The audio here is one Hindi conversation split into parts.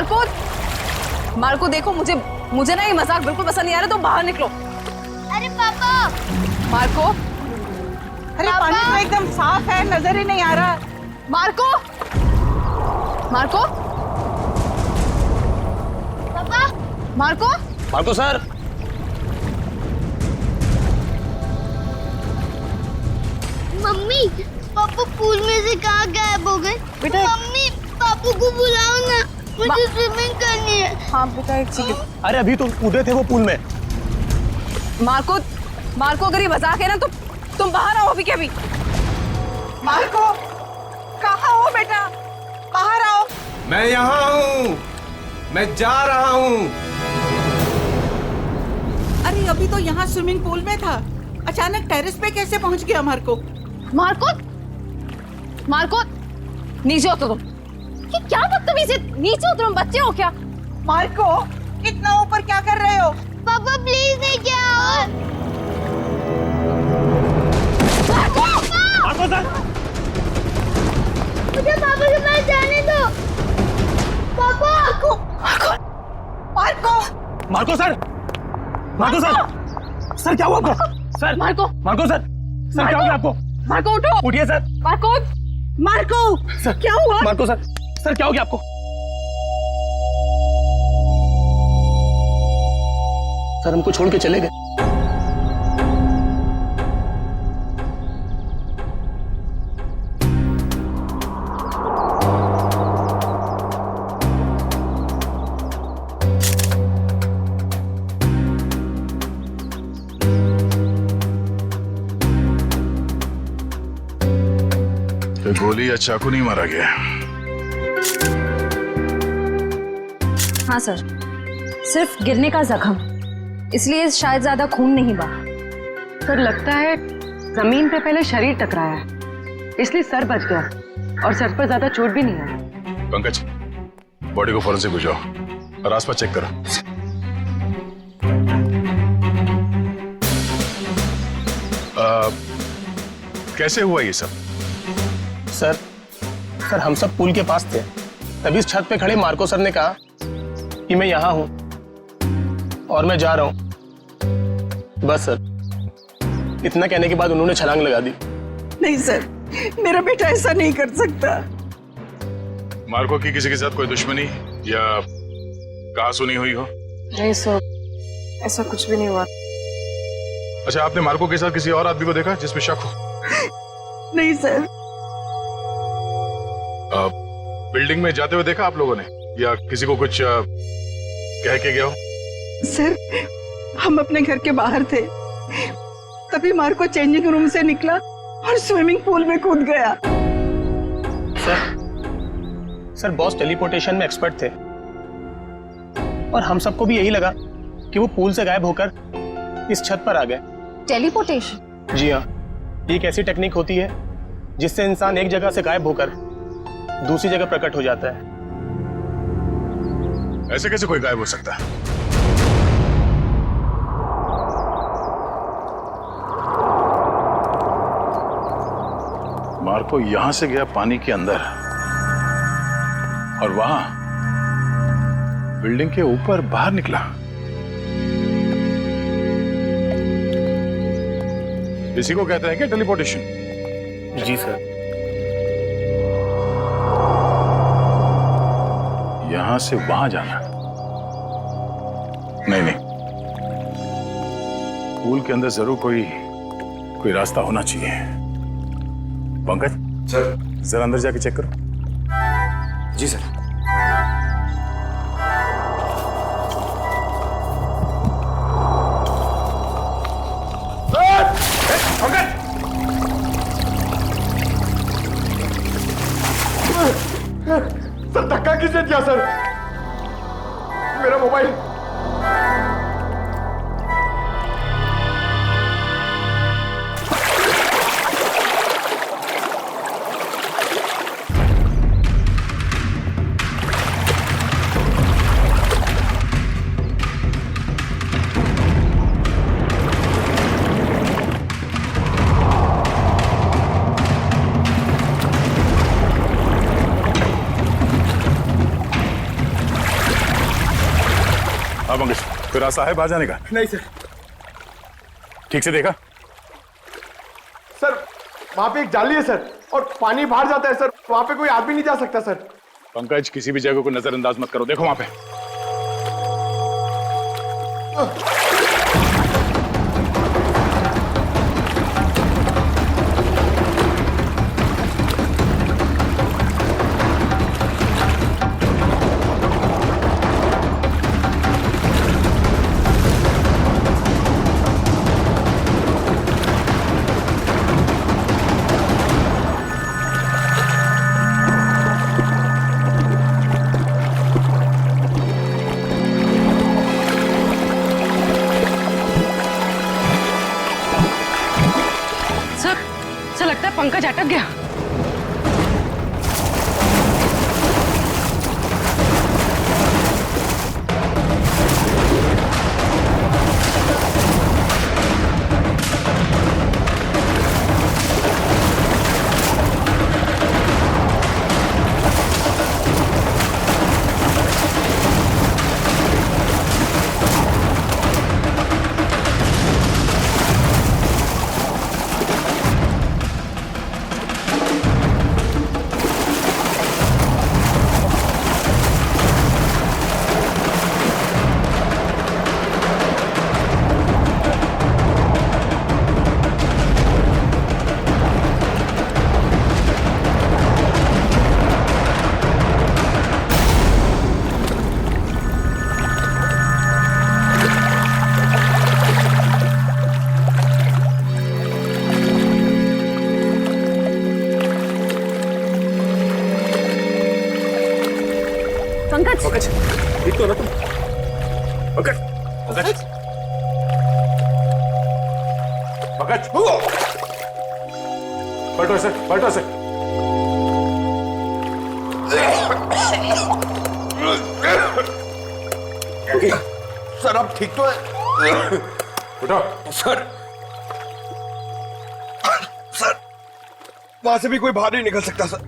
मार्को, मार्को देखो, मुझे ना ये मजाक बिल्कुल पसंद नहीं आ रहा, तुम बाहर निकलो। अरे पापा। मार्को, अरे पानी तो एकदम साफ है, नजर ही नहीं आ रहा। मार्को, मार्को, पापा। Marco, Marco sir. मम्मी, पापा पूल में से कहाँ गायब हो गए? बेटा। मम्मी, पापा को बुलाओ ना, मुझे स्विमिंग करनी है। हाँ बेटा एक सेकंड। अरे अभी तो कूदे थे वो पूल में। मार्को, मार्को अगर ये मजाक है ना तो तुम बाहर आओ अभी के अभी। मार्को, कहाँ हो बेटा? बाहर आओ। मैं यहाँ हूँ, मैं जा रहा हूँ। अरे अभी तो यहाँ स्विमिंग पूल में था, अचानक टेरेस पे कैसे पहुँच गया मार्को? मार्को, मार्को, नीचे उतरो तुम। ये क्या बदतमीजी, नीचे उतरो, बच्चे हो क्या? मार्को, इतना ऊपर क्या कर रहे हो? पापा प्लीज नहीं क्या और मार्को सर। मुझे पापा के पास जाने दो। पापा। Marco, Marco, Marco sir. Marco sir. Sir क्या हुआ आपको? Sir. Marco, Marco sir. Sir क्या हो गया आपको? मार्को उठो। उठिए सर। मार्को, मार्को, सर क्या हुआ? Marco sir. सर क्या हो गया आपको? सर हमको छोड़ के चले गए। तो गोली या चाकू नहीं मारा गया? हाँ सर, सिर्फ गिरने का जख्म, इसलिए शायद ज्यादा खून नहीं बहा। सर लगता है जमीन पे पहले शरीर टकराया है, इसलिए सर बच गया और सर पर ज्यादा चोट भी नहीं आई। पंकज, बॉडी को फॉरेंसिक भिजवाओ और आसपास चेक करो। कैसे हुआ ये सब? सर हम सब पुल के पास थे, तभी इस छत पे खड़े मार्को सर ने कहा कि मैं यहाँ हूँ और मैं जा रहा हूँ। बस सर, इतना कहने के बाद उन्होंने छलांग लगा दी। नहीं सर, मेरा बेटा ऐसा नहीं कर सकता। मार्को की किसी के साथ कोई दुश्मनी या कहा सुनी हुई हो? नहीं सर, ऐसा कुछ भी नहीं हुआ। अच्छा, आपने मार्को के साथ किसी और आदमी को देखा जिसमें शक हो? नहीं सर। बिल्डिंग में जाते हुए देखा आप लोगों ने, या किसी को कुछ कह के गया हो? सर, हम अपने घर के बाहर थे, तभी मार्को चेंजिंग रूम से निकला और स्विमिंग पूल में कूद गया। सर बॉस टेलीपोर्टेशन में एक्सपर्ट थे और हम सबको भी यही लगा कि वो पूल से गायब होकर इस छत पर आ गए। टेलीपोर्टेशन? जी हाँ, ये एक ऐसी टेक्निक होती है जिससे इंसान एक जगह से गायब होकर दूसरी जगह प्रकट हो जाता है। ऐसे कैसे कोई गायब हो सकता है? मार्को यहां से गया पानी के अंदर और वहां बिल्डिंग के ऊपर बाहर निकला। इसी को कहते हैं क्या टेलीपोर्टेशन? जी सर। यहां से वहां जाना? नहीं, पूल के अंदर जरूर कोई रास्ता होना चाहिए। पंकज सर। जरा अंदर जाके चेक करो। जी सर। सर धक्का किसने दिया सर? मेरा मोबाइल। हाँ पंकज, तो रास्ता है बाहर जाने का? नहीं सर। ठीक से देखा? सर वहां पे एक जाली है सर, और पानी बाहर जाता है सर, वहां पे कोई आदमी नहीं जा सकता सर। पंकज, किसी भी जगह को नजरअंदाज मत करो, देखो वहां पे। सर लगता है पंकज अटक गया। पंकज, पंकज, ठीक तो ना तुम? पंकज, पंकज, पंकज, पलटो ऐसे, पलटो ऐसे। सर अब ठीक तो है? उठो। सर सर वहां से भी कोई बाहर नहीं निकल सकता सर।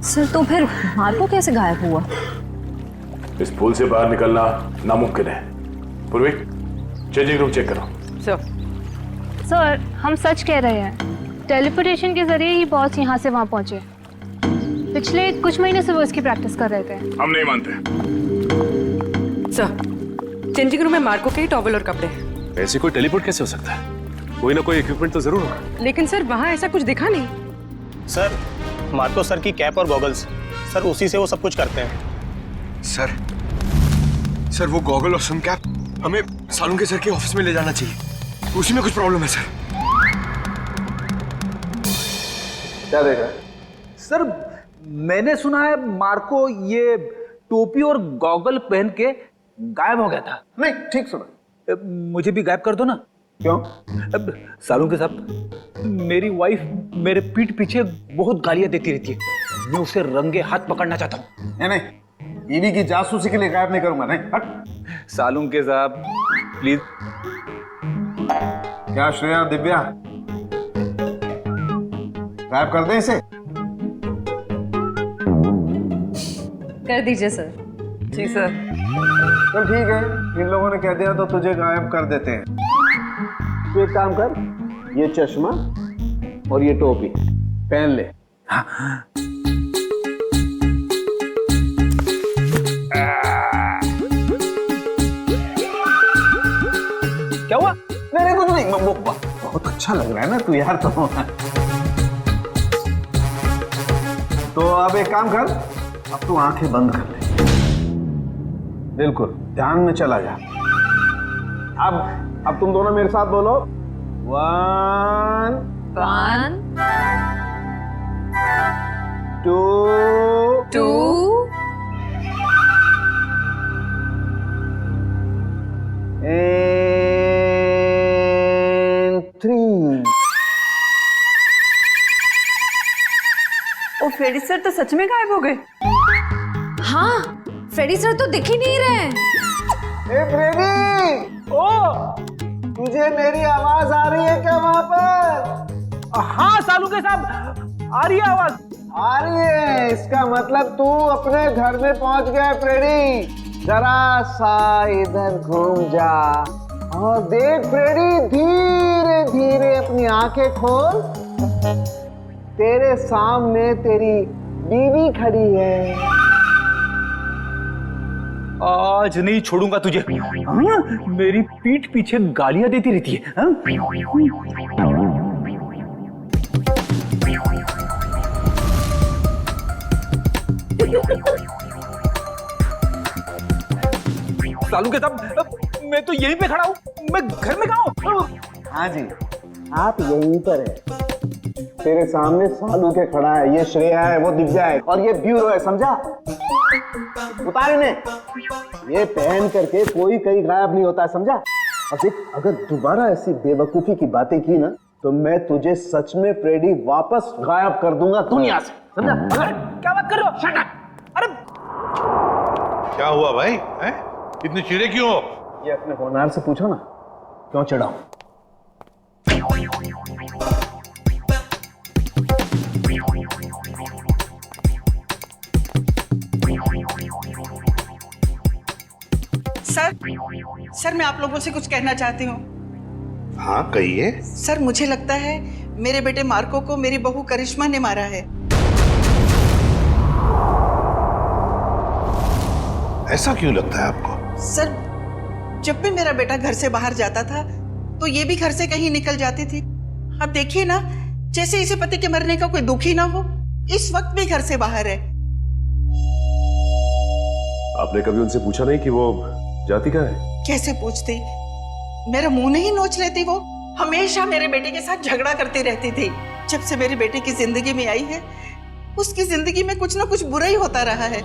सर तो फिर मार्को कैसे गायब हुआ? इस पुल से बाहर निकलना नामुमकिन है। पूर्वी, चेंजिंग रूम चेक करो। सर हम सच कह रहे हैं, टेलीपोर्टेशन के जरिए ही बॉस यहाँ से वहाँ पहुँचे। पिछले कुछ महीने से वो इसकी प्रैक्टिस कर रहे थे। हम नहीं मानते। सर चेंजिंग रूम में मार्को के ही टॉवल और कपड़े हैं। ऐसे कोई टेलीपोर्ट कैसे हो सकता है? कोई ना कोई इक्विपमेंट तो जरूर होगा। लेकिन सर वहाँ ऐसा कुछ दिखा नहीं। सर, मार्को सर की कैप और गॉगल्स, सर उसी से वो सब कुछ करते हैं। सर वो गॉगल और सन कैप हमें सालुंके सर के ऑफिस में ले जाना चाहिए, उसी में कुछ प्रॉब्लम है सर। क्या देख रहा है? सर मैंने सुना है मार्को ये टोपी और गॉगल पहन के गायब हो गया था। नहीं, ठीक सुना। मुझे भी गायब कर दो ना। क्यों? अब सालुंके साहब, मेरी वाइफ मेरे पीठ पीछे बहुत गालियां देती रहती है। मैं उसे रंगे हाथ पकड़ना चाहता हूँ। नहीं, बीवी की जासूसी के लिए गायब नहीं करूंगा। नहीं, हट। सालुंके साहब प्लीज। क्या श्रेया, दिव्या, गायब कर दें इसे? कर दीजिए सर। जी सर। चल ठीक है, इन लोगों ने कह दिया तो तुझे गायब कर देते हैं। तू एक काम कर, ये चश्मा और ये टोपी पहन ले। क्या हुआ? नहीं कुछ नहीं, बहुत अच्छा लग रहा है ना तू यार। तो अब एक काम कर, अब तू आंखें बंद कर ले, बिल्कुल ध्यान में चला जा। अब तुम दोनों मेरे साथ बोलो, 1 2 and 3। ओ फ्रेडी सर तो सच में गायब हो गए। हाँ, फ्रेडी सर तो दिख ही नहीं रहे। ए फ्रेडी, ओ तुझे मेरी आवाज आ रही है क्या वहां पर? हाँ सालुंके साहब, आ रही है आवाज। आ रही है, इसका मतलब तू अपने घर में पहुंच गया फ्रेडी। जरा सा इधर घूम जा और देख फ्रेडी, धीरे धीरे अपनी आंखें खोल। तेरे सामने तेरी बीवी खड़ी है। आज नहीं छोड़ूंगा तुझे। हाँ? मेरी पीठ पीछे गालियां देती रहती है। हाँ? सालू के साहब, मैं तो यहीं पे खड़ा हूँ, मैं घर में कहाँ हूँ? हाँ जी, आप यहीं पर है। तेरे सामने सालू के खड़ा है, ये श्रेया है, वो दिव्या है और ये ब्यूरो है, समझा? उतार इन्हें। ये पहन करके कोई कहीं गायब नहीं होता है, समझा? अब देख, अगर दोबारा ऐसी बेवकूफी की बातें की ना तो मैं तुझे सच में फ्रेडी वापस गायब कर दूंगा दुनिया से, समझा? क्या बात कर रहे हो? Shut up! अरे क्या हुआ भाई? हैं? इतने चिड़े क्यों हो? ये अपने होनहार से पूछो ना, क्यों चिढ़ाऊं? सर मैं आप लोगों से कुछ कहना चाहती हूँ। हाँ कहिए। सर मुझे लगता है मेरे बेटे मार्को को मेरी बहू करिश्मा ने मारा है। ऐसा क्यों लगता है आपको? सर जब भी मेरा बेटा घर से बाहर जाता था तो ये भी घर से कहीं निकल जाती थी। अब देखिए ना, जैसे इसे पति के मरने का कोई दुख ही ना हो, इस वक्त भी घर से बाहर है। आपने कभी उनसे पूछा नहीं कि वो जाती कहाँ है? कैसे पूछती, मेरा मुंह नहीं नोच लेती। वो हमेशा मेरे बेटे के साथ झगड़ा करती रहती थी। जब से मेरे बेटे की जिंदगी में आई है, उसकी जिंदगी में कुछ ना कुछ बुरा ही होता रहा है।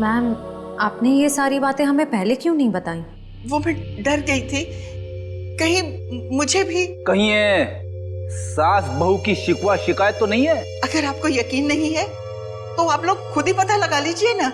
मैम, आपने ये सारी बातें हमें पहले क्यों नहीं बताई? वो मैं डर गई थी, कहीं मुझे भी कहीं है सास बहू की शिकवा शिकायत तो नहीं है? अगर आपको यकीन नहीं है तो आप लोग खुद ही पता लगा लीजिए ना।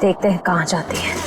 देखते हैं कहाँ जाती है।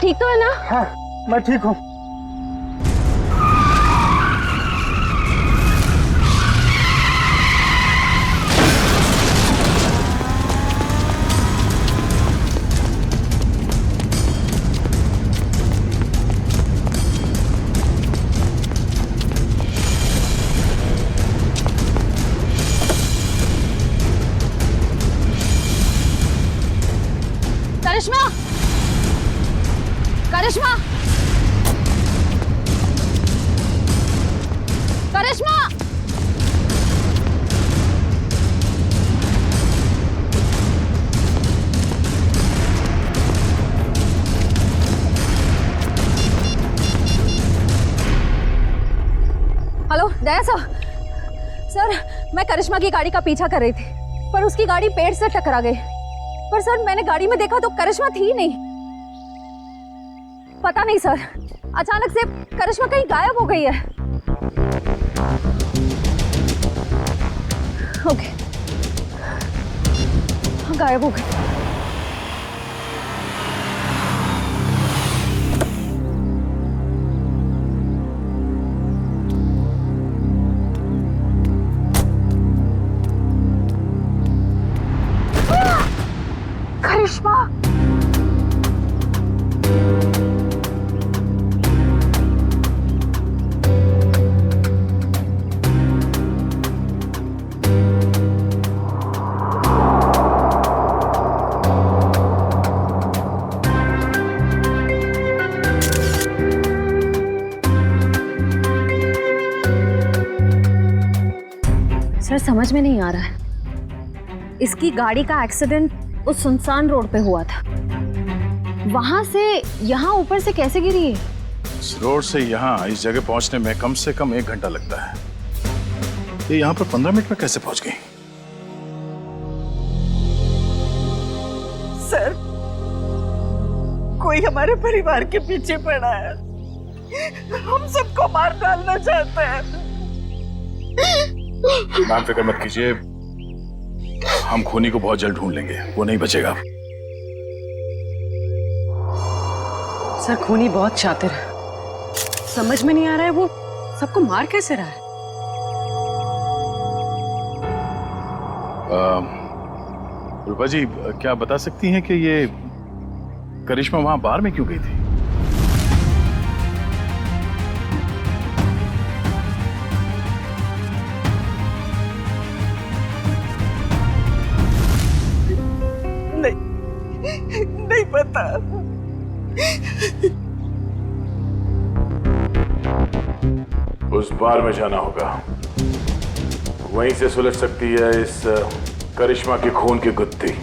ठीक तो है ना? हाँ मैं ठीक हूँ। करिश्मा, करिश्मा, करिश्मा, हेलो दया सर, मैं करिश्मा की गाड़ी का पीछा कर रही थी पर उसकी गाड़ी पेड़ से टकरा गई। पर सर मैंने गाड़ी में देखा तो करिश्मा थी नहीं। पता नहीं सर, अचानक से करिश्मा कहीं गायब हो गई है। ओके, हाँ गायब हो गई। करिश्मा, सर समझ में नहीं आ रहा है, इसकी गाड़ी का एक्सीडेंट उस सुनसान रोड पे हुआ था, वहां से यहाँ ऊपर से कैसे गिरी है? इस रोड से यहाँ इस जगह पहुंचने में कम से कम 1 घंटा लगता है। ये यहाँ पर 15 मिनट में कैसे पहुंच गई? सर, कोई हमारे परिवार के पीछे पड़ा है, हम सबको मार डालना चाहता है। मैम फिक्र मत कीजिए, हम खूनी को बहुत जल्द ढूंढ लेंगे, वो नहीं बचेगा। सर खूनी बहुत शातिर है, समझ में नहीं आ रहा है वो सबको मार कैसे रहा है। रूपा जी क्या बता सकती हैं कि ये करिश्मा वहां बार में क्यों गई थी? नहीं पता। उस बार में जाना होगा, वहीं से सुलझ सकती है इस करिश्मा की खून की गुत्थी।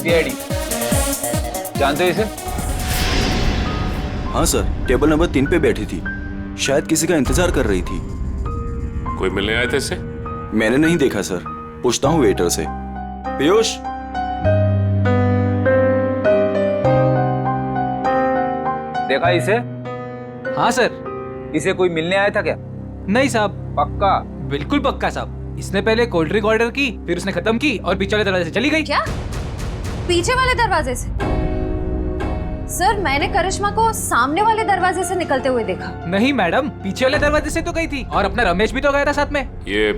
डीआईडी जानते हो इसे? हाँ सर, टेबल नंबर 3 पे बैठी थी, शायद किसी का इंतजार कर रही थी। कोई मिलने आए थे इससे? मैंने नहीं देखा सर, पूछता हूँ वेटर से। पीयूष, देखा इसे? हाँ सर, इसे कोई मिलने आया था क्या? नहीं साहब। पक्का? बिल्कुल पक्का साहब, इसने पहले कोल्ड ड्रिंक ऑर्डर की, फिर उसने खत्म की और पीछे वाले दरवाजे से चली गई। क्या? पीछे वाले दरवाजे से? सर मैंने करिश्मा को सामने वाले दरवाजे से निकलते हुए देखा। नहीं मैडम, पीछे वाले दरवाजे से तो गई थी, और अपना रमेश भी तो गया था साथ में। ये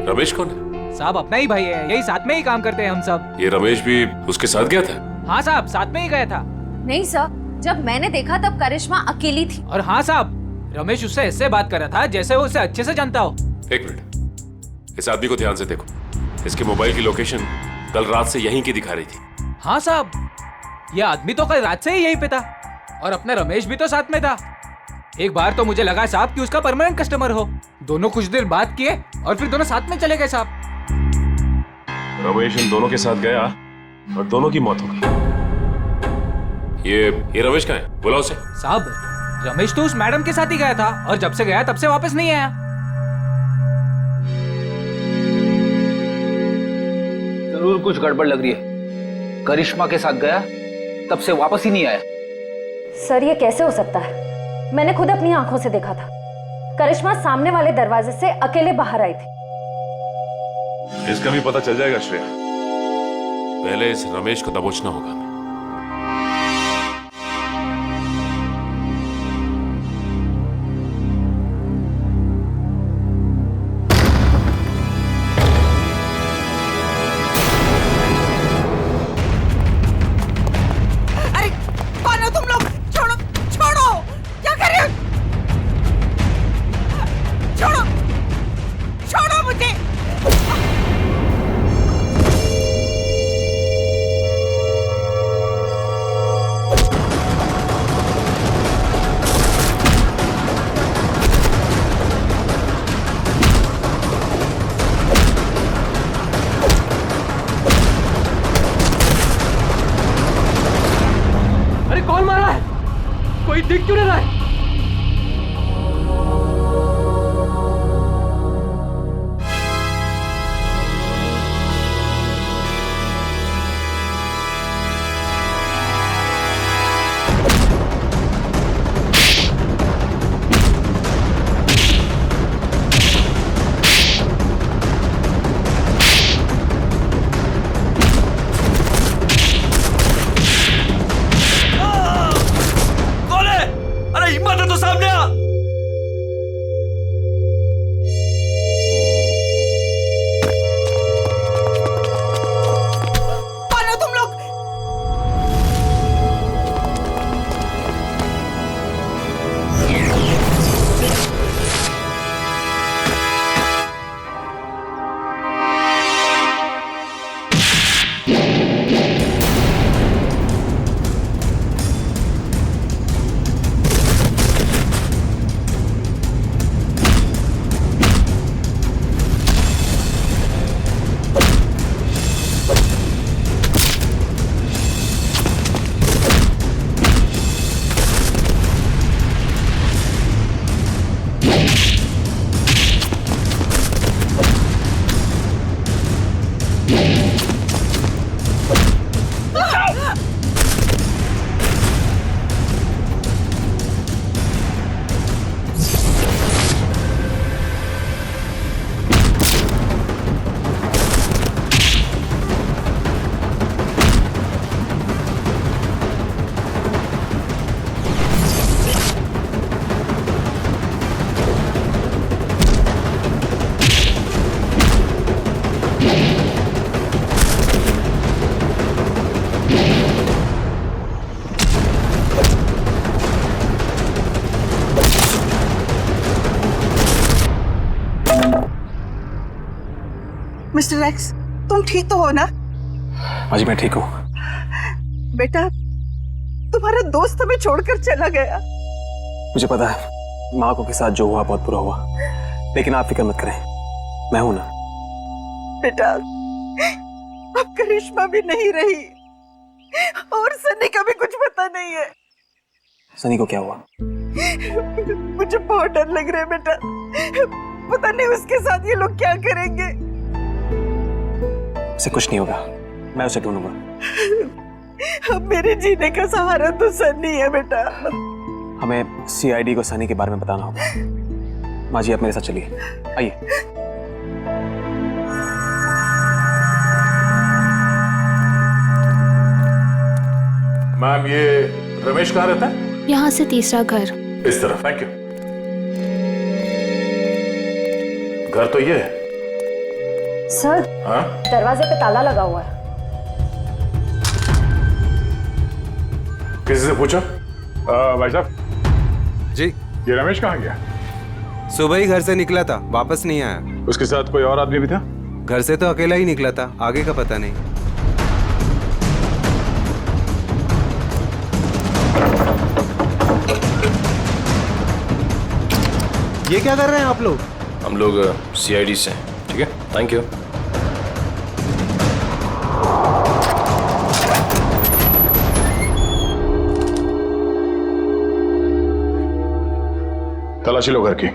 रमेश कौन है? साहब अपना ही भाई है, यही साथ में ही काम करते हैं हम सब। ये रमेश भी उसके साथ गया था? हाँ साहब, साथ में ही गया था। नहीं सर, जब मैंने देखा तब करिश्मा अकेली थी। और हाँ साहब, रमेश उससे ऐसे बात कर रहा था जैसे वो उसे अच्छे से जानता हो। 1 मिनट, इस आदमी को ध्यान से देखो, इसके मोबाइल की लोकेशन कल रात से यहीं की दिखा रही थी। हाँ साहब, ये आदमी तो कल रात से ही यहीं पे था, और अपना रमेश भी तो साथ में था। एक बार तो मुझे लगा साहब कि उसका परमानेंट कस्टमर हो। दोनों कुछ देर बात किए और फिर दोनों साथ में चले गए साहब। रमेश इन दोनों के साथ गया और दोनों की मौत हो गई। ये रमेश कहाँ है? बुलाओ उसे। साहब रमेश तो उस मैडम के साथ ही गया था, और जब से गया तब से वापस नहीं आया। जरूर कुछ गड़बड़ लग रही है। करिश्मा के साथ गया, तब से वापस ही नहीं आया। सर ये कैसे हो सकता है? मैंने खुद अपनी आंखों से देखा था। करिश्मा सामने वाले दरवाजे से अकेले बाहर आई थी। इसका भी पता चल जाएगा श्रेया। पहले इस रमेश को दबोचना होगा। दिख क्यों नहीं रहा है? मिस्टर एक्स, तुम ठीक तो हो ना? माँ जी मैं ठीक हूँ। बेटा, तुम्हारा दोस्त हमें छोड़कर चला गया। मुझे पता है माँ को के साथ जो हुआ बहुत बुरा हुआ, लेकिन आप फिक्र मत करें, मैं हूं ना। बेटा, अब करिश्मा भी नहीं रही और सनी का भी कुछ पता नहीं है। सनी को क्या हुआ? मुझे बहुत डर लग रहा है बेटा, पता नहीं उसके साथ ये लोग क्या करेंगे। उसे कुछ नहीं होगा, मैं उसे ढूंढूंगा। अब मेरे जीने का सहारा तो सनी है बेटा। हमें सीआईडी को सनी के बारे में बताना होगा। माँ जी आप मेरे साथ चलिए, आइए। मैम ये रमेश कहाँ रहता है? यहाँ से तीसरा घर। इस तरफ। Thank you. घर तो ये है। सर, हाँ? दरवाजे पे ताला लगा हुआ है। किसी से पूछा? भाई साहब जी, ये रमेश कहाँ गया? सुबह ही घर से निकला था, वापस नहीं आया। उसके साथ कोई और आदमी भी था? घर से तो अकेला ही निकला था, आगे का पता नहीं। ये क्या कर रहे हैं आप लोग? हम लोग सीआईडी से हैं। ठीक है, थैंक यू। तलाशी लो घर की।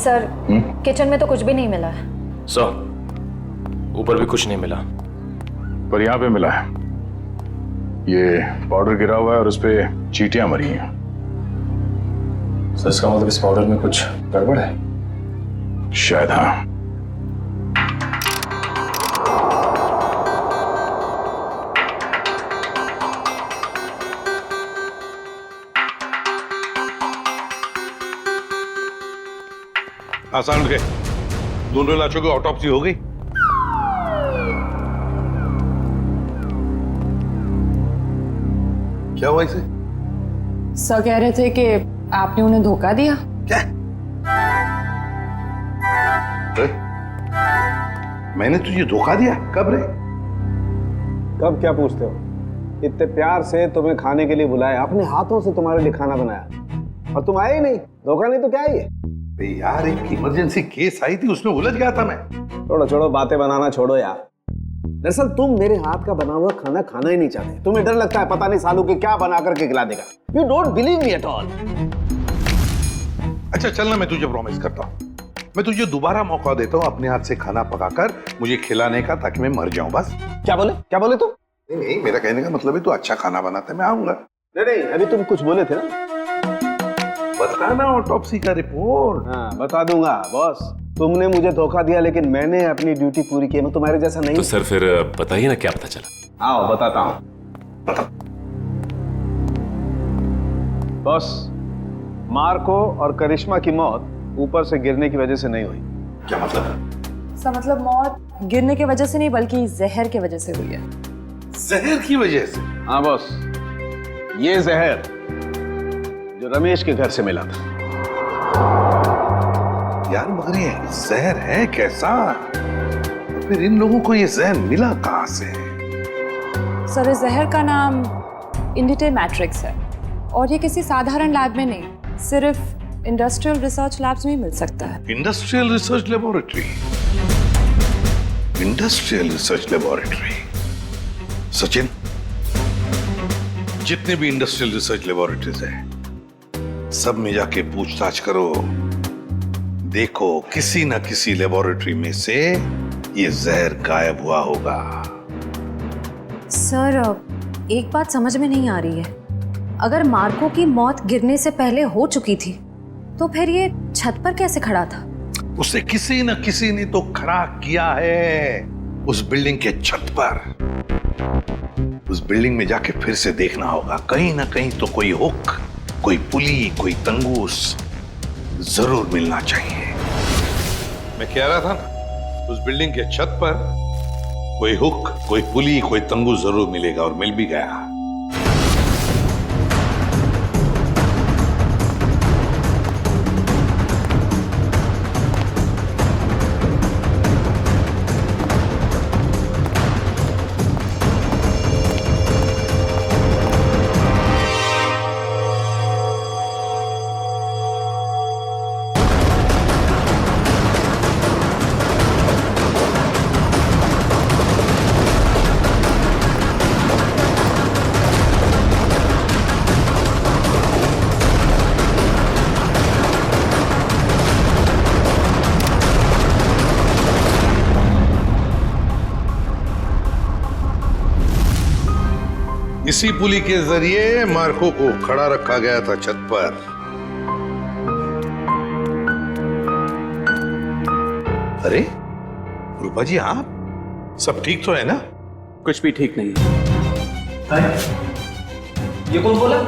सर किचन में तो कुछ भी नहीं मिला है। सर ऊपर भी कुछ नहीं मिला, पर यहाँ पे मिला है। ये पाउडर गिरा हुआ है और उस पे चींटियां मरी हैं। सर इसका मतलब इस पाउडर में कुछ गड़बड़ है? शायद हाँ। आसान के दोनों लाशों की ऑटोप्सी हो गई। क्या हुआ इसे? सर कह रहे थे कि आपने उन्हें धोखा दिया। क्या? मैंने तुझे धोखा दिया? कब रे? कब क्या पूछते हो? इतने प्यार से तुम्हें खाने के लिए बुलाया, अपने हाथों से तुम्हारे लिए खाना बनाया और तुम आए ही नहीं। धोखा नहीं तो क्या है ये? यार एक इमरजेंसी केस आई थी, उसमें उलझ गया था मैं। छोड़ो छोड़ो, बातें बनाना छोड़ो यार। दरअसल तुम मेरे हाथ का बना हुआ खाना खाना ही नहीं चाहते। तुम्हें डर लगता है पता नहीं सालू के क्या बना करके खिला देगा। You don't believe me at all. अच्छा चलना, मैं तुझे प्रॉमिस करता हूँ, मैं तुझे दोबारा मौका देता हूँ अपने हाथ से खाना पकाकर मुझे खिलाने का, ताकि मैं मर जाऊं बस। क्या बोले तुम? नहीं, मेरा कहने का मतलब है तू अच्छा खाना बनाता है, मैं आऊंगा। नहीं, अभी तुम कुछ बोले थे ना। बताना ऑटोप्सी का रिपोर्ट। हाँ बता दूंगा बॉस। तुमने मुझे धोखा दिया लेकिन मैंने अपनी ड्यूटी पूरी की। मैं तुम्हारे जैसा नहीं। तो सर फिर बताइए ना क्या पता चला। आओ बताता हूँ। बॉस, मार्को और करिश्मा की मौत ऊपर से गिरने की वजह से नहीं हुई। क्या मतलब? सर मतलब मौत गिरने की वजह से नहीं बल्कि जहर की वजह से हुई है। जहर की वजह से? हाँ बॉस, ये जहर जो रमेश के घर से मिला था। यार मगर ये जहर है कैसा? फिर इन लोगों को ये जहर मिला कहां से? सर इस जहर का नाम इंडिटे मैट्रिक्स है और ये किसी साधारण लैब में नहीं, सिर्फ इंडस्ट्रियल रिसर्च लैब्स में ही मिल सकता है। Industrial research laboratory? Industrial research laboratory. Sachin, जितने भी इंडस्ट्रियल रिसर्च लेबोरेटरीज हैं सब में जाके पूछताछ करो। देखो किसी ना किसी लेबोरेटरी में से ये जहर गायब हुआ होगा। सर एक बात समझ में नहीं आ रही है। अगर मार्को की मौत गिरने से पहले हो चुकी थी तो फिर ये छत पर कैसे खड़ा था? उसे किसी न किसी ने तो खड़ा किया है उस बिल्डिंग के छत पर। उस बिल्डिंग में जाके फिर से देखना होगा, कहीं ना कहीं तो कोई हुक, कोई पुली, कोई तंगूस जरूर मिलना चाहिए। मैं कह रहा था ना, उस बिल्डिंग के छत पर कोई हुक, कोई पुली, कोई तंगूस जरूर मिलेगा और मिल भी गया। इसी पुली के जरिए मार्को को खड़ा रखा गया था छत पर। अरे रूपा जी, आप सब ठीक तो है ना? कुछ भी ठीक नहीं है। ये कौन बोला?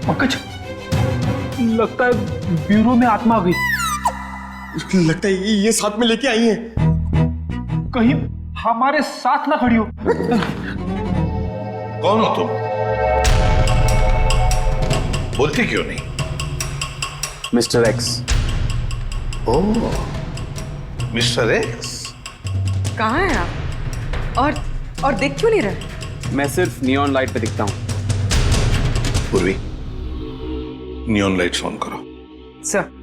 पंकज, लगता है ब्यूरो में आत्मा आ गई। लगता है ये साथ में लेके आई हैं। कहीं हमारे साथ ना खड़ी हो। कौन हो तुम? बोलते क्यों नहीं? Mister X. Oh, mister X. कहाँ हैं आप? और देख क्यों नहीं रहे? मैं सिर्फ नियॉन लाइट पे दिखता हूँ। पूर्वी, नियॉन लाइट्स ऑन करो। सर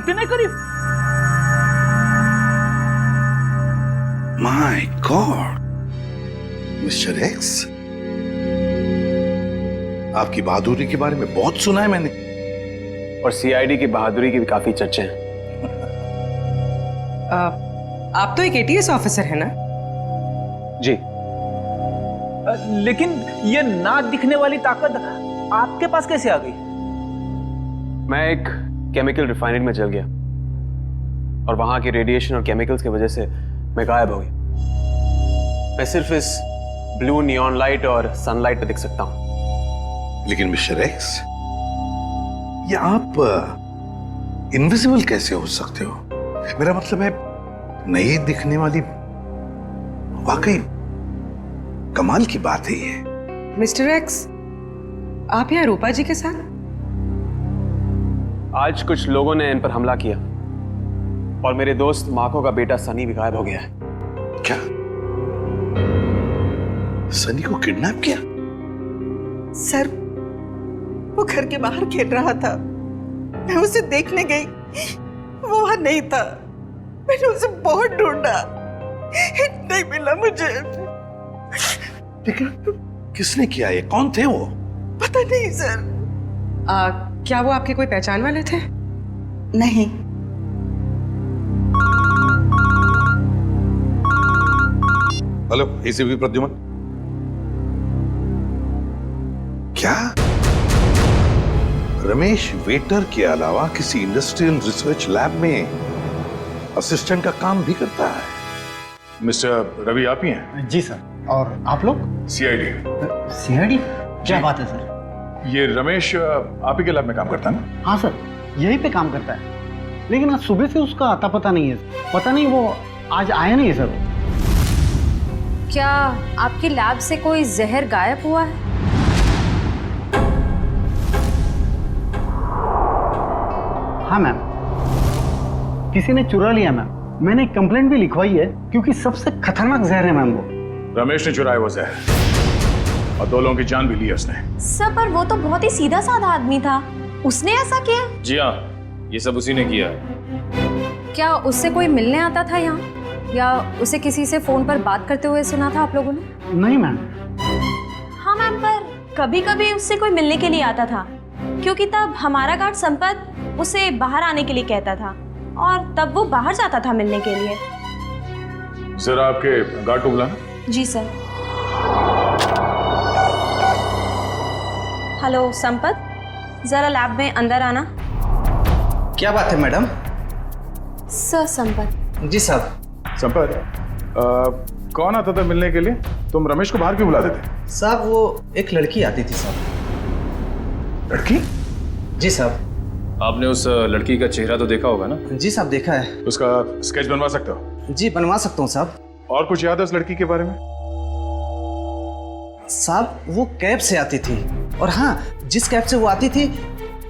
इतने करीब। माय गॉड मिस्टर एक्स, आपकी बहादुरी के बारे में बहुत सुना है मैंने, और सीआईडी की बहादुरी की भी काफी चर्चे हैं। आप तो एक एटीएस ऑफिसर है ना? जी। लेकिन ये ना दिखने वाली ताकत आपके पास कैसे आ गई? मैं एक केमिकल रिफाइनरी में जल गया और वहां के रेडिएशन और केमिकल्स की वजह से मैं गायब हो गया। मैं सिर्फ इस ब्लू नियॉन लाइट और सनलाइट पे दिख सकता हूं। लेकिन मिस्टर एक्स, ये आप इनविजिबल कैसे हो सकते हो? मेरा मतलब है नहीं दिखने वाली, वाकई कमाल की बात है ये। मिस्टर एक्स, आप यहाँ रूपा जी के साथ? आज कुछ लोगों ने इन पर हमला किया और मेरे दोस्त माको का बेटा सनी भी गायब हो गया है। क्या? सनी को किडनैप किया? सर, वो घर के बाहर खेल रहा था, मैं उसे देखने गई, वो वहां नहीं था। मैंने उसे बहुत ढूंढा, नहीं मिला मुझे। लेकिन किसने किया ये? कौन थे वो? पता नहीं सर। क्या वो आपके कोई पहचान वाले थे? नहीं। Hello, ACP Pradyuman. क्या रमेश वेटर के अलावा किसी इंडस्ट्रियल रिसर्च लैब में असिस्टेंट का काम भी करता है? मिस्टर रवि आप ही हैं? जी सर। और आप लोग? सीआईडी। सीआईडी? क्या बात है सर? ये रमेश आप ही के लैब में काम करता है ना? हाँ सर, यहीं पे काम करता है, लेकिन आज सुबह से उसका आता पता नहीं है। पता नहीं वो आज आया नहीं है सर। क्या आपकी लैब से कोई जहर गायब हुआ है? हाँ मैम, किसी ने चुरा लिया मैम। मैंने एक कंप्लेंट भी लिखवाई है, क्योंकि सबसे खतरनाक जहर है मैम वो। रमेश ने चुराया वो जहर और 2 लोगों की जान भी ली है उसने। सर, पर वो तो बहुत ही सीधा साधा आदमी था, उसने ऐसा किया? जी हाँ, ये सब उसी ने किया। क्या उससे कोई मिलने आता था यहाँ, या उसे किसी से फोन पर बात करते हुए सुना था आप लोगों ने? नहीं मैम। हाँ मैम, पर कभी कभी उससे कोई मिलने के लिए आता था, क्योंकि तब हमारा गार्ड संपत उसे बाहर आने के लिए कहता था और तब वो बाहर जाता था मिलने के लिए। जरा आपके गार्ड को बुलाना। जी सर। हेलो संपत, जरा लैब में अंदर आना। क्या बात है मैडम? सर संपत। जी साहब। संपत, कौन आता था मिलने के लिए? तुम रमेश को बाहर क्यों बुलाते थे? साहब वो एक लड़की आती थी साहब। लड़की? जी साहब। आपने उस लड़की का चेहरा तो देखा होगा ना? जी साहब, देखा है। उसका स्केच बनवा सकते हो? जी बनवा सकता हूँ साहब। और कुछ याद है उस लड़की के बारे में? साहब वो कैब से आती थी, और हाँ, जिस कैब से वो आती थी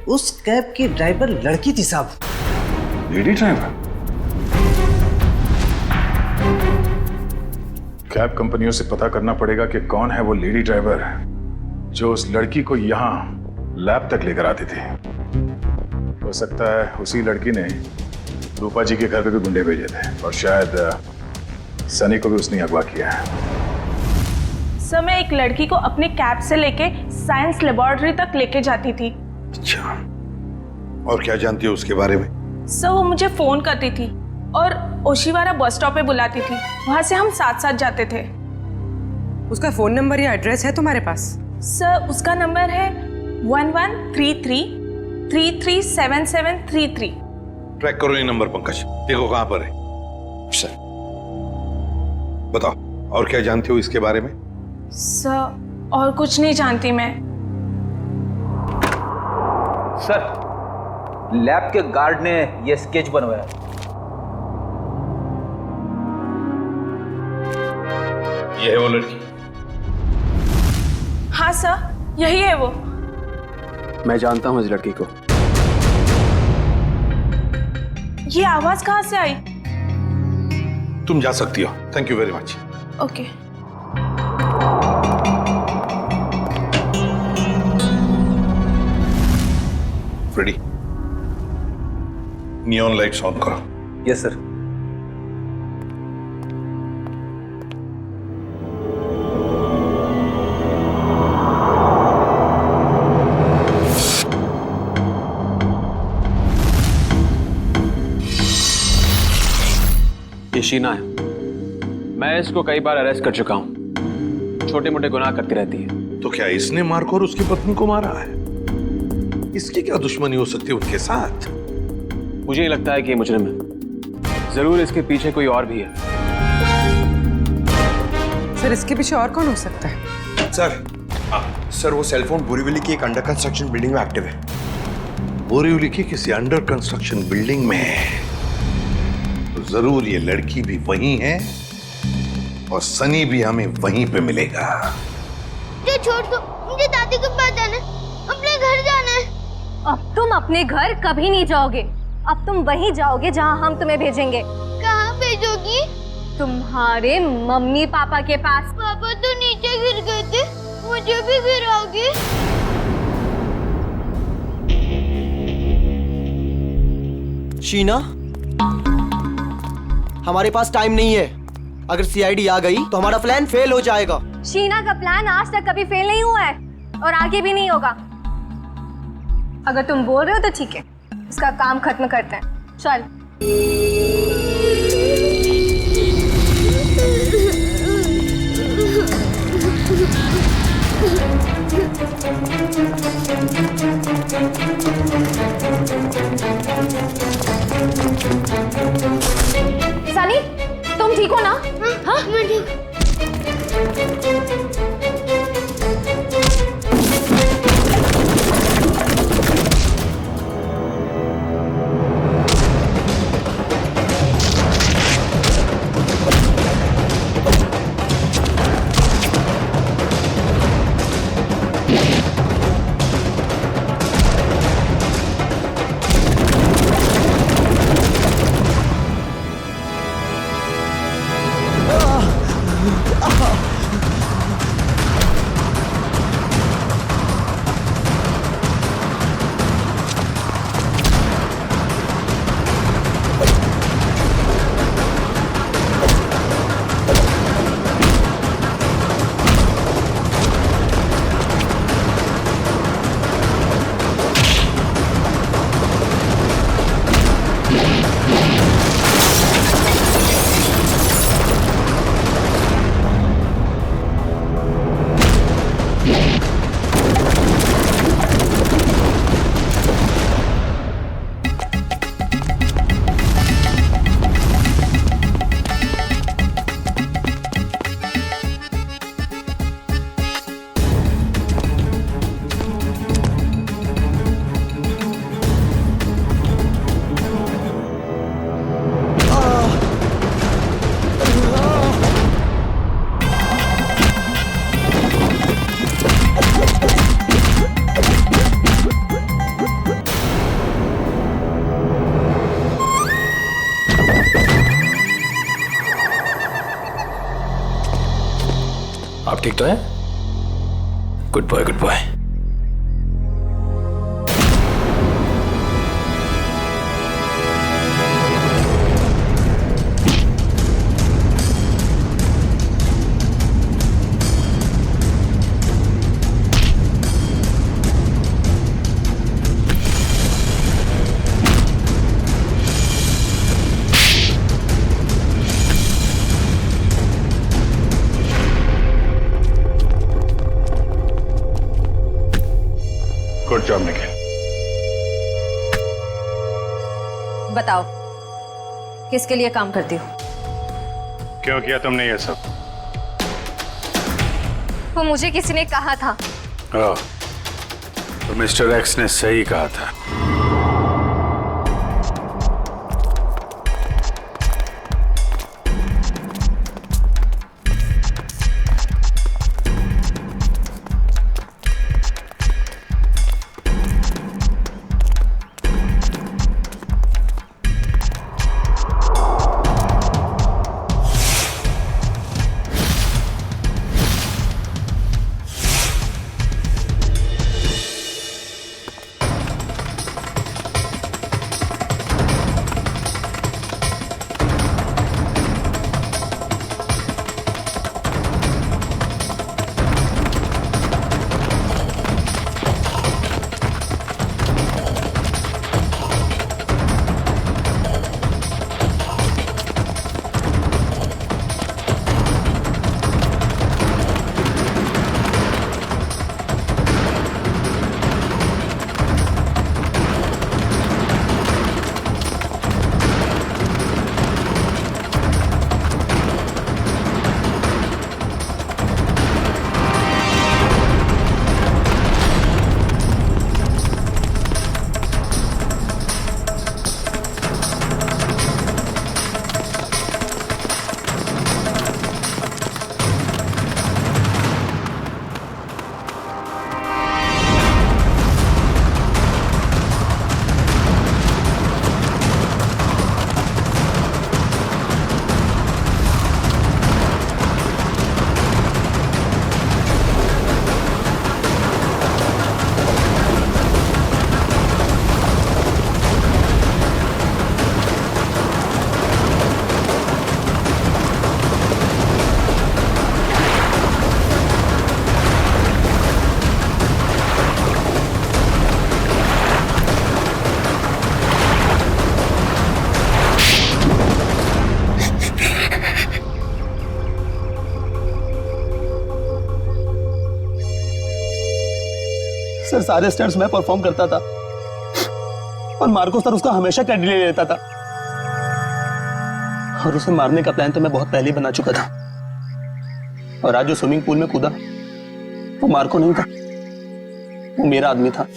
उस कैब की ड्राइवर लड़की थी साहब। Lady driver? कैब कंपनियों से पता करना पड़ेगा कि कौन है वो लेडी ड्राइवर जो उस लड़की को यहाँ लैब तक लेकर आती थी। हो सकता है उसी लड़की ने रूपा जी के घर पे भी गुंडे भेजे थे, और शायद सनी को भी उसने अगवा किया है। सर, मैं एक लड़की को अपने कैब से लेके साइंस लेबोरेटरी तक लेके जाती थी। अच्छा, और क्या जानती हो उसके बारे में? सर, वो मुझे फोन करती थी और ओशिवारा बस स्टॉप पे बुलाती थी, वहां से हम साथ साथ जाते थे। उसका फोन नंबर या एड्रेस है तुम्हारे पास? सर, उसका नंबर है 1133337733। ट्रैक करो ये नंबर पंकज, देखो कहां पर है। सर बताओ, और क्या जानते हो इसके बारे में? सर, और कुछ नहीं जानती मैं। सर, लैब के गार्ड ने ये स्केच बनवाया। ये है वो लड़की? हाँ सर, यही है वो। मैं जानता हूँ इस लड़की को। ये आवाज कहाँ से आई? तुम जा सकती हो। Thank you very much. Okay. Freddie, neon lights on करो। Yes sir. ये शीना है। मैं इसको कई बार अरेस्ट कर चुका हूं। छोटे मोटे गुनाह करती रहती है। तो क्या इसने मारकर उसकी पत्नी को मारा है? इसकी क्या दुश्मनी हो सकती है उनके साथ? मुझे ये लगता है कि ये मुजरिम है। जरूर इसके पीछे कोई और भी है। सर इसके पीछे और कौन हो सकता है? सर वो सेलफोन बोरीवली की एक अंडर कंस्ट्रक्शन बिल्डिंग में एक्टिव है। बोरीवली की किसी अंडर कंस्ट्रक्शन बिल्डिंग में है तो जरूर ये लड़की भी वहीं है और सनी भी हमें वहीं पे मिलेगा। मुझे छोड़ दो, मुझे दादी के पास जाना है, अपने घर जाना है। अब तुम अपने घर कभी नहीं जाओगे। अब तुम वहीं जाओगे जहां हम तुम्हें भेजेंगे। कहाँ भेजोगी? तुम्हारे मम्मी पापा के पास। पापा तो नीचे गिर गए थे, मुझे भी गिराओगे? शीना, हमारे पास टाइम नहीं है। अगर सीआईडी आ गई तो हमारा प्लान फेल हो जाएगा। शीना का प्लान आज तक कभी फेल नहीं हुआ है और आगे भी नहीं होगा। अगर तुम बोल रहे हो तो ठीक है, इसका काम खत्म करते हैं। चल। सनी, तुम ठीक हो ना? हाँ, मैं ठीक। आप ठीक तो हैं? Good boy, good boy. Good job Nikhil. बताओ, किसके लिए काम करती हो? क्यों किया तुमने ये सब? वो मुझे किसी ने कहा था। ओह, तो मिस्टर एक्स ने सही कहा था। सर सारे स्टंट्स मैं परफॉर्म करता था और मार्को सर उसका हमेशा क्रेडिट ले लेता था। और उसे मारने का प्लान तो मैं बहुत पहले ही बना चुका था। और आज जो स्विमिंग पूल में कूदा वो मार्को नहीं था, वो मेरा आदमी था।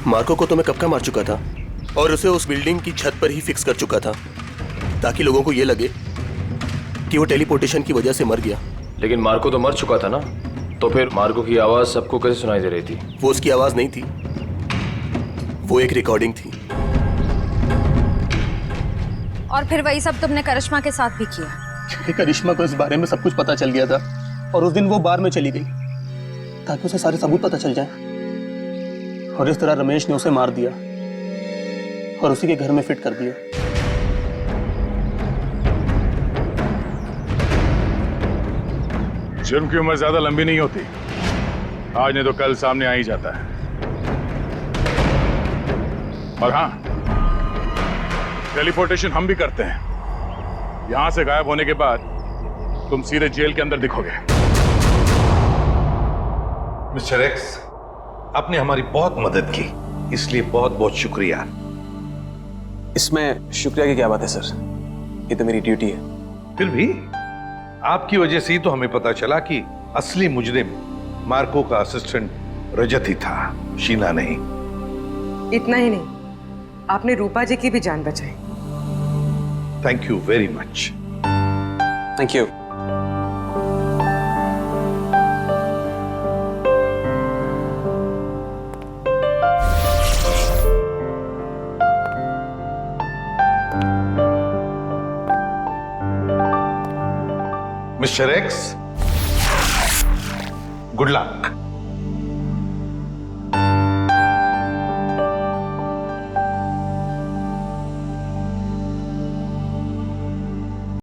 मार्को को तो मैं कब का मार चुका था और उसे उस बिल्डिंग की छत पर ही फिक्स कर चुका था ताकि लोगों को यह लगे कि वो टेलीपोर्टेशन की वजह से मर गया। लेकिन मार्को तो मर चुका था ना, तो फिर मार्को की आवाज सबको कैसे सुनाई दे रही थी? वो उसकी आवाज नहीं थी, वो एक रिकॉर्डिंग थी। और फिर वही सब तुमने करिश्मा के साथ भी किया? क्योंकि करिश्मा को इस बारे में सब कुछ पता चल गया था और उस दिन वो बार में चली गई ताकि उसे सारे सबूत पता चल जाए। और इस तरह रमेश ने उसे मार दिया और उसी के घर में फिट कर दिया। जुर्म की उम्र ज्यादा लंबी नहीं होती, आज नहीं तो कल सामने आ ही जाता है। और हाँ, टेलीपोर्टेशन हम भी करते हैं। यहां से गायब होने के बाद तुम सीधे जेल के अंदर दिखोगे। मिस्टर एक्स, आपने हमारी बहुत मदद की, इसलिए बहुत बहुत शुक्रिया। इसमें शुक्रिया की क्या बात है सर, ये तो मेरी ड्यूटी है। फिर भी आपकी वजह से ही तो हमें पता चला कि असली मुजरिम मार्को का असिस्टेंट रजत ही था, शीना नहीं। इतना ही नहीं, आपने रूपा जी की भी जान बचाई। Thank you very much. Thank you. Mister x, good luck.